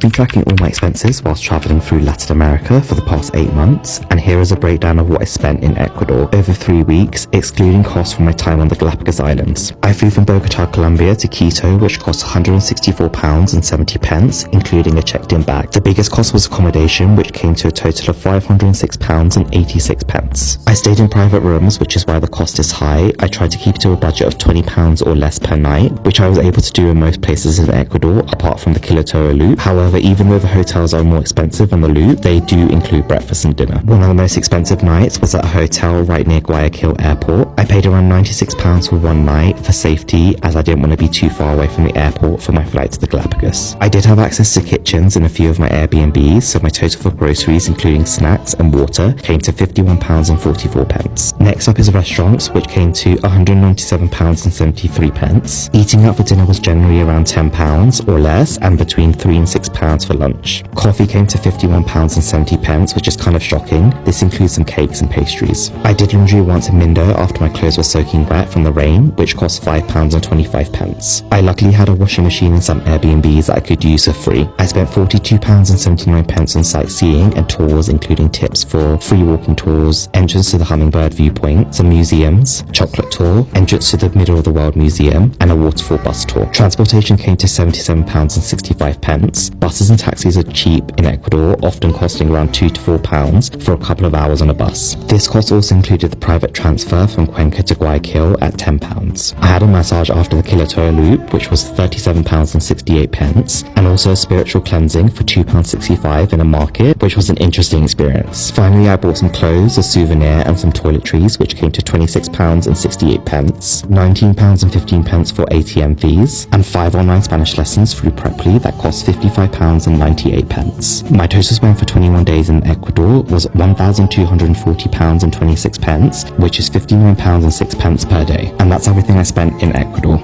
been tracking all my expenses whilst travelling through Latin America for the past 8 months, and here is a breakdown of what I spent in Ecuador over 3 weeks, excluding costs from my time on the Galapagos Islands. I flew from Bogota, Colombia to Quito, which cost £164.70, including a checked-in bag. The biggest cost was accommodation, which came to a total of £506.86. I stayed in private rooms, which is why the cost is high. I tried to keep it to a budget of £20 or less per night, which I was able to do in most places in Ecuador, apart from the Quito loop. However, even though the hotels are more expensive on the loop, they do include breakfast and dinner. One of the most expensive nights was at a hotel right near Guayaquil airport. I paid around £96 for one night for safety, as I didn't want to be too far away from the airport for my flight to the Galapagos. I did have access to kitchens in a few of my Airbnbs, so my total for groceries, including snacks and water, came to £51.44. Next up is restaurants, which came to £197.73. Eating out for dinner was generally around £10 or less, and between £3 and £6 for lunch. Coffee came to £51.70, which is kind of shocking. This includes some cakes and pastries. I did laundry once in Mindo after my clothes were soaking wet from the rain, which cost £5.25. I luckily had a washing machine in some Airbnbs that I could use for free. I spent £42.79 on sightseeing and tours, including tips for free walking tours, entrance to the Hummingbird viewpoint, some museums, chocolate tour, entrance to the Middle of the World Museum, and a waterfall bus tour. Transportation came to £77.65. Buses and taxis are cheap in Ecuador, often costing around £2 to £4 for a couple of hours on a bus. This cost also included the private transfer from Cuenca to Guayaquil at £10. I had a massage after the Quito loop, which was £37.68, and also a spiritual cleansing for £2.65 in a market, which was an interesting experience. Finally, I bought some clothes, a souvenir, and some toiletries, which came to £26.68, £19.15 for ATM fees, and 5 online Spanish lessons through Preply that cost £55.98. My total spend for 21 days in Ecuador was £1,240.26, which is £59.06 per day. And that's everything I spent in Ecuador.